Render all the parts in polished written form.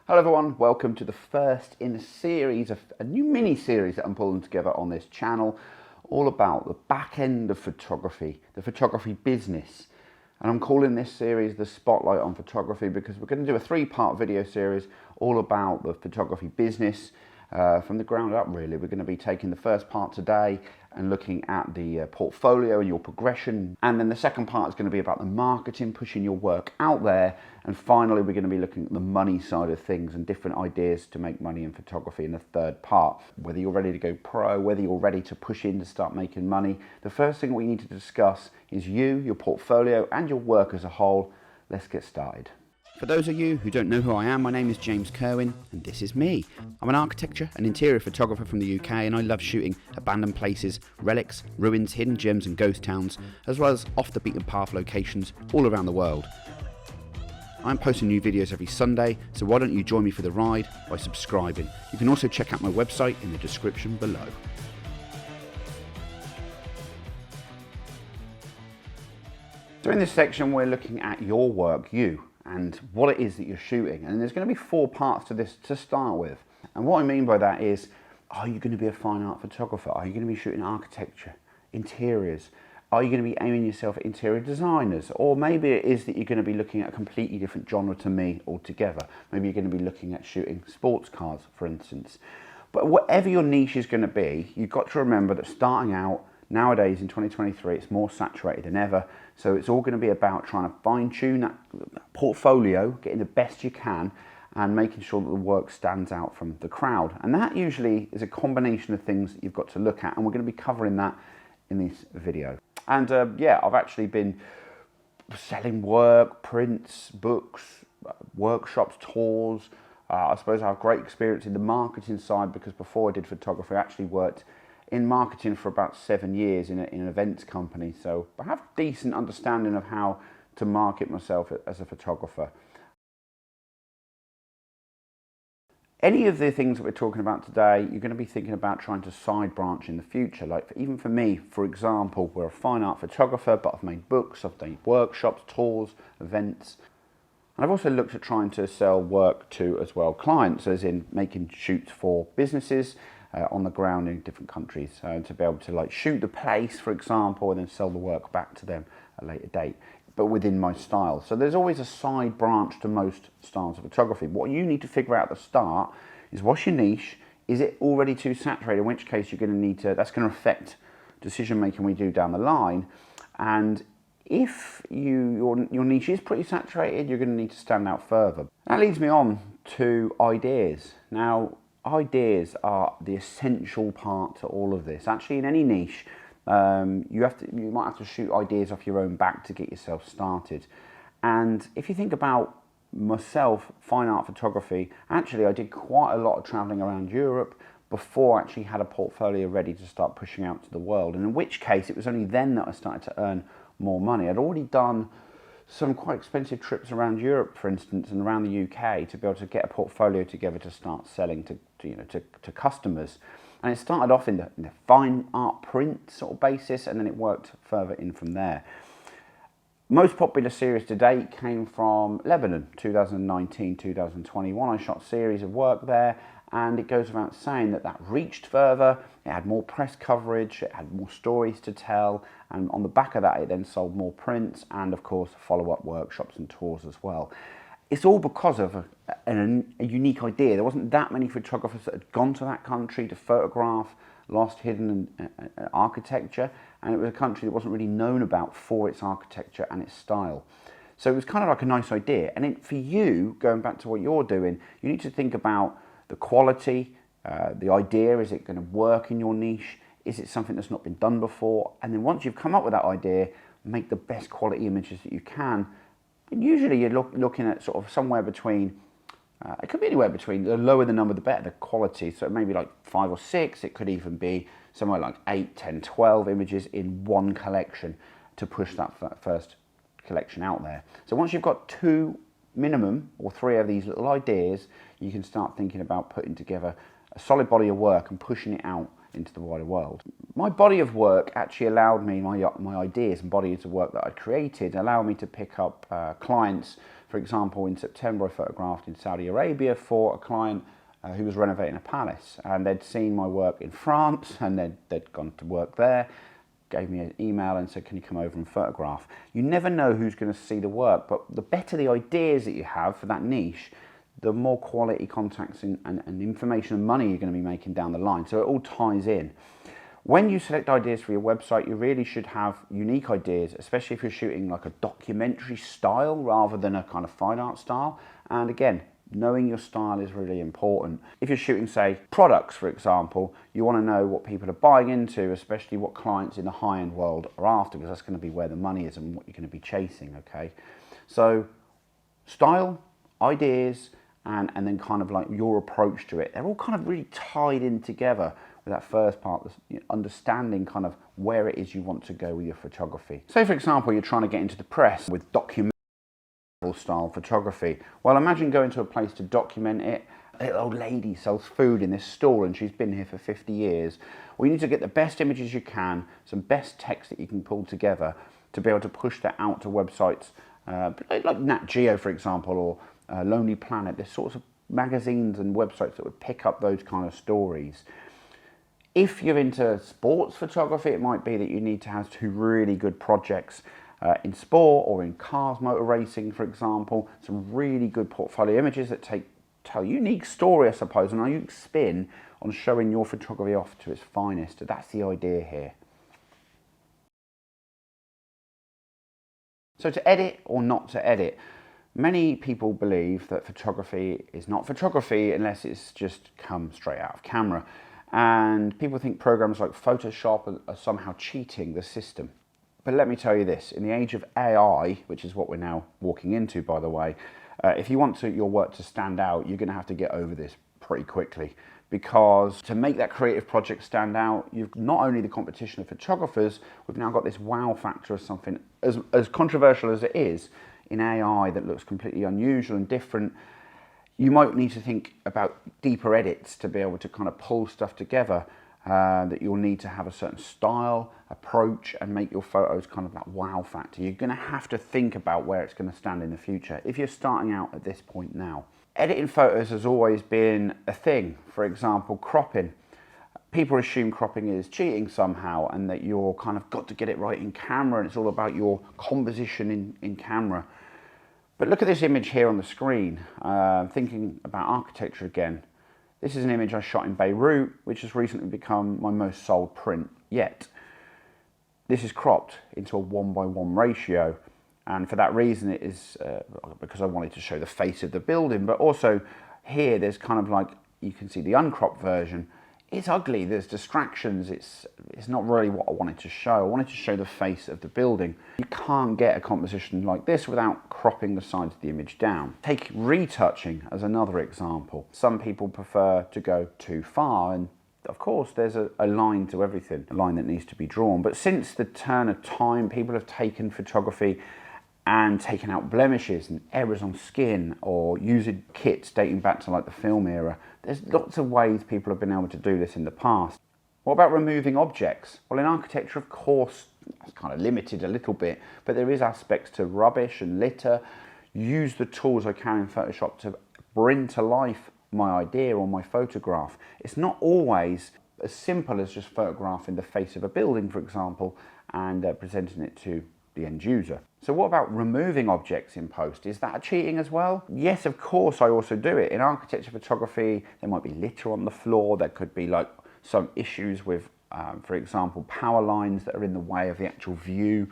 Hello everyone, welcome to the first in a series of a new mini-series that I'm pulling together on this channel, all about the back end of photography, the photography business. And I'm calling this series the Spotlight on Photography because we're going to do a three-part video series all about the photography business from the ground up really. We're going to be taking the first part today and looking at the portfolio and your progression, and then the second part is going to be about the marketing, pushing your work out there, and finally we're going to be looking at the money side of things and different ideas to make money in photography in the third part. Whether you're ready to go pro, whether you're ready to push in to start making money, the first thing we need to discuss is you, your portfolio and your work as a whole. Let's get started. For those of you who don't know who I am, my name is James Kerwin and this is me. I'm an architecture and interior photographer from the UK, and I love shooting abandoned places, relics, ruins, hidden gems and ghost towns, as well as off the beaten path locations all around the world. I'm posting new videos every Sunday, so why don't you join me for the ride by subscribing. You can also check out my website in the description below. So in this section we're looking at your work, you, and what it is that you're shooting. And there's going to be four parts to this to start with. And what I mean by that is, are you going to be a fine art photographer? Are you going to be shooting architecture, interiors? Are you going to be aiming yourself at interior designers? Or maybe it is that you're going to be looking at a completely different genre to me altogether. Maybe you're going to be looking at shooting sports cars, for instance. But whatever your niche is going to be, you've got to remember that starting out, nowadays in 2023, it's more saturated than ever. So it's all going to be about trying to fine tune that portfolio, getting the best you can, and making sure that the work stands out from the crowd. And that usually is a combination of things that you've got to look at, and we're going to be covering that in this video. And yeah, I've actually been selling work, prints, books, workshops, tours. I suppose I have great experience in the marketing side because before I did photography, I actually worked in marketing for about 7 years in an events company. So I have a decent understanding of how to market myself as a photographer. Any of the things that we're talking about today, you're going to be thinking about trying to side branch in the future. Like even for me, for example, we're a fine art photographer, but I've made books, I've done workshops, tours, events. And I've also looked at trying to sell work to as well clients, as in making shoots for businesses on the ground in different countries, to be able to like shoot the place, for example, and then sell the work back to them at a later date, but within my style. So there's always a side branch to most styles of photography. What you need to figure out at the start is, what's your niche? Is it already too saturated? In which case you're going to need to, that's going to affect decision making we do down the line. And if your niche is pretty saturated, you're going to need to stand out further. That leads me on to ideas. Now, ideas are the essential part to all of this. Actually, in any niche, you might have to shoot ideas off your own back to get yourself started. And if you think about myself, fine art photography, actually I did quite a lot of traveling around Europe before I actually had a portfolio ready to start pushing out to the world. And in which case, it was only then that I started to earn more money. I'd already done some quite expensive trips around Europe, for instance, and around the UK to be able to get a portfolio together to start selling to customers. And it started off in the fine art print sort of basis, and then it worked further in from there. Most popular series to date came from Lebanon, 2019, 2021. I shot a series of work there, and it goes without saying that that reached further. It had more press coverage, it had more stories to tell, and on the back of that it then sold more prints and of course follow-up workshops and tours as well. It's all because of a unique idea. There wasn't that many photographers that had gone to that country to photograph lost, hidden architecture, and it was a country that wasn't really known about for its architecture and its style. So it was kind of like a nice idea. And for you, going back to what you're doing, you need to think about the quality, the idea. Is it going to work in your niche? Is it something that's not been done before? And then once you've come up with that idea, make the best quality images that you can. And usually you're looking at sort of somewhere between, it could be anywhere between, the lower the number the better the quality. So maybe like 5 or 6, it could even be somewhere like 8, 10, 12 images in one collection to push that first collection out there. So once you've got 2 minimum or 3 of these little ideas, you can start thinking about putting together a solid body of work and pushing it out into the wider world. My body of work actually allowed me, my ideas and bodies of work that I'd created, allowed me to pick up clients For example, in September I photographed in Saudi Arabia for a client who was renovating a palace, and they'd seen my work in France and they'd gone to work there, gave me an email and said, can you come over and photograph? You never know who's going to see the work, but the better the ideas that you have for that niche, the more quality contacts and information and money you're going to be making down the line. So it all ties in. When you select ideas for your website, you really should have unique ideas, especially if you're shooting like a documentary style rather than a kind of fine art style. And again, knowing your style is really important. If you're shooting, say, products, for example, you want to know what people are buying into, especially what clients in the high-end world are after, because that's going to be where the money is and what you're going to be chasing, okay? So style, ideas, and then kind of like your approach to it, they're all kind of really tied in together with that first part, understanding kind of where it is you want to go with your photography. Say, for example, you're trying to get into the press with documentary style photography. Well, imagine going to a place to document it. A little old lady sells food in this stall and she's been here for 50 years. Well, you need to get the best images you can, some best text that you can pull together to be able to push that out to websites like Nat Geo, for example, or Lonely Planet. There's sorts of magazines and websites that would pick up those kind of stories. If you're into sports photography, it might be that you need to have two really good projects in sport or in cars, motor racing, for example. Some really good portfolio images that tell a unique story, I suppose, and a unique spin on showing your photography off to its finest. That's the idea here. So to edit or not to edit, many people believe that photography is not photography unless it's just come straight out of camera. And people think programs like Photoshop are somehow cheating the system. But let me tell you this, in the age of AI, which is what we're now walking into, by the way, if you want your work to stand out, you're going to have to get over this pretty quickly. Because to make that creative project stand out, you've not only the competition of photographers, we've now got this wow factor of something as controversial as it is in AI that looks completely unusual and different. You might need to think about deeper edits to be able to kind of pull stuff together. That you'll need to have a certain style, approach, and make your photos kind of that wow factor. You're going to have to think about where it's going to stand in the future if you're starting out at this point now. Editing photos has always been a thing. For example, cropping. People assume cropping is cheating somehow and that you're kind of got to get it right in camera and it's all about your composition in camera. But look at this image here on the screen. Thinking about architecture again. This is an image I shot in Beirut, which has recently become my most sold print yet. This is cropped into a 1:1 ratio, and for that reason it is because I wanted to show the face of the building, but also here there's kind of like, you can see the uncropped version. It's ugly, there's distractions, it's not really what I wanted to show. I wanted to show the face of the building. You can't get a composition like this without cropping the sides of the image down. Take retouching as another example. Some people prefer to go too far, and of course there's a line to everything, a line that needs to be drawn. But since the turn of time, people have taken photography and taken out blemishes and errors on skin or using kits dating back to like the film era. There's lots of ways people have been able to do this in the past. What about removing objects? Well, in architecture, of course, that's kind of limited a little bit, but there is aspects to rubbish and litter. Use the tools I can in Photoshop to bring to life my idea or my photograph. It's not always as simple as just photographing the face of a building, for example, and presenting it to the end user. So what about removing objects in post? Is that cheating as well? Yes, of course, I also do it. In architecture photography, there might be litter on the floor. There could be like some issues with, for example, power lines that are in the way of the actual view.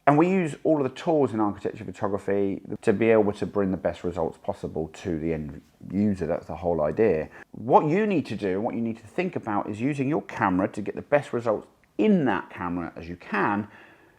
And we use all of the tools in architecture photography to be able to bring the best results possible to the end user. That's the whole idea. What you need to do, and what you need to think about, is using your camera to get the best results in that camera as you can,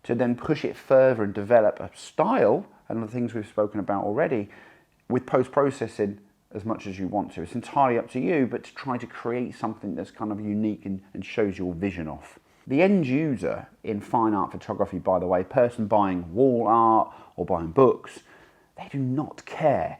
to then push it further and develop a style and the things we've spoken about already with post-processing as much as you want to. It's entirely up to you, but to try to create something that's kind of unique and shows your vision off. The end user in fine art photography, by the way, person buying wall art or buying books, they do not care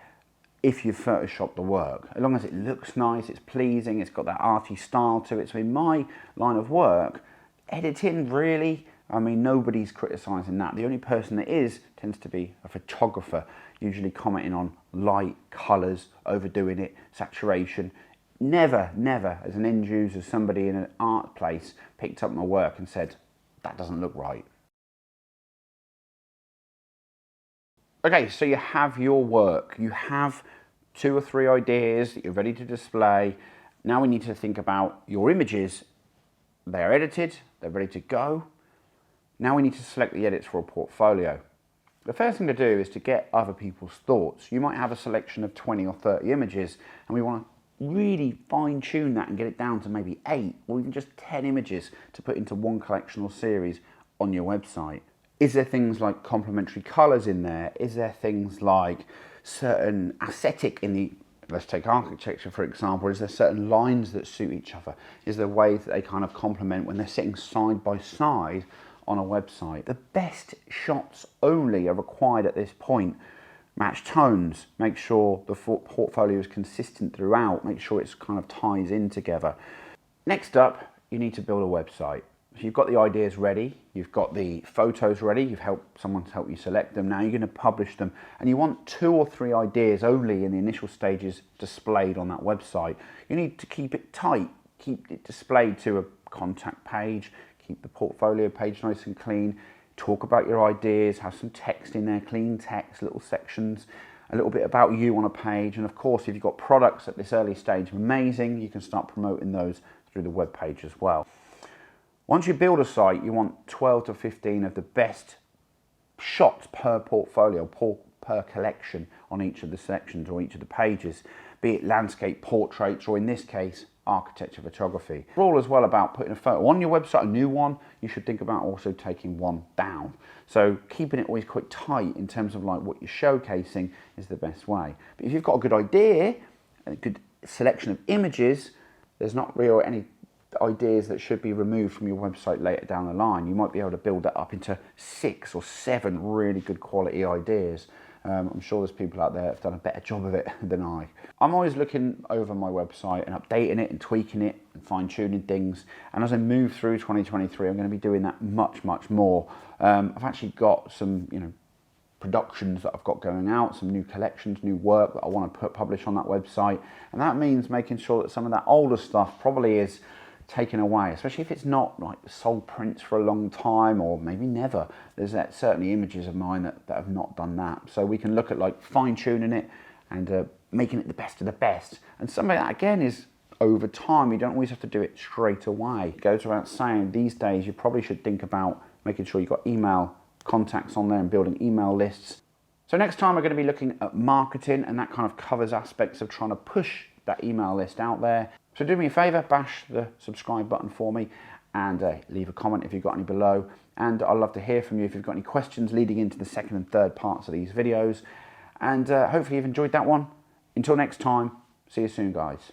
if you've photoshopped the work. As long as it looks nice, it's pleasing, it's got that arty style to it. So in my line of work, editing really, I mean, nobody's criticising that. The only person that is tends to be a photographer. usually commenting on light, colours, overdoing it, saturation. Never, never, as an end user, somebody in an art place picked up my work and said, that doesn't look right. Okay, so you have your work. You have 2 or 3 ideas that you're ready to display. Now we need to think about your images. They're edited, they're ready to go. Now we need to select the edits for a portfolio. The first thing to do is to get other people's thoughts. You might have a selection of 20 or 30 images, and we want to really fine tune that and get it down to maybe 8 or even just 10 images to put into one collection or series on your website. Is there things like complementary colours in there? Is there things like certain aesthetic in the, let's take architecture for example, is there certain lines that suit each other? Is there ways that they kind of complement when they're sitting side by side on a website? The best shots only are required at this point. Match tones, make sure the portfolio is consistent throughout, make sure it's kind of ties in together. Next up, you need to build a website. So you've got the ideas ready, you've got the photos ready, you've helped someone to help you select them, now you're going to publish them, and you want 2 or 3 ideas only in the initial stages displayed on that website. You need to keep it tight, keep it displayed to a contact page, keep the portfolio page nice and clean, talk about your ideas, have some text in there, clean text, little sections, a little bit about you on a page, and of course if you've got products at this early stage, amazing, you can start promoting those through the web page as well. Once you build a site, you want 12 to 15 of the best shots per portfolio, per collection on each of the sections or each of the pages, be it landscape, portraits, or in this case, architecture photography. We're all as well about putting a photo on your website, a new one, you should think about also taking one down. So keeping it always quite tight in terms of like what you're showcasing is the best way. But if you've got a good idea, and a good selection of images, there's not really any ideas that should be removed from your website later down the line. You might be able to build that up into 6 or 7 really good quality ideas. I'm sure there's people out there that have done a better job of it than I. I'm always looking over my website and updating it and tweaking it and fine-tuning things. And as I move through 2023, I'm going to be doing that much, much more. I've actually got some, productions that I've got going out, some new collections, new work that I want to publish on that website. And that means making sure that some of that older stuff probably is taken away, especially if it's not like sold prints for a long time or maybe never. There's certainly images of mine that have not done that. So we can look at like fine-tuning it and making it the best of the best. And some of that again is over time. You don't always have to do it straight away. It goes without saying, these days you probably should think about making sure you've got email contacts on there and building email lists. So next time we're going to be looking at marketing, and that kind of covers aspects of trying to push that email list out there. So do me a favour, bash the subscribe button for me and leave a comment if you've got any below. And I'd love to hear from you if you've got any questions leading into the second and third parts of these videos. And hopefully you've enjoyed that one. Until next time, see you soon, guys.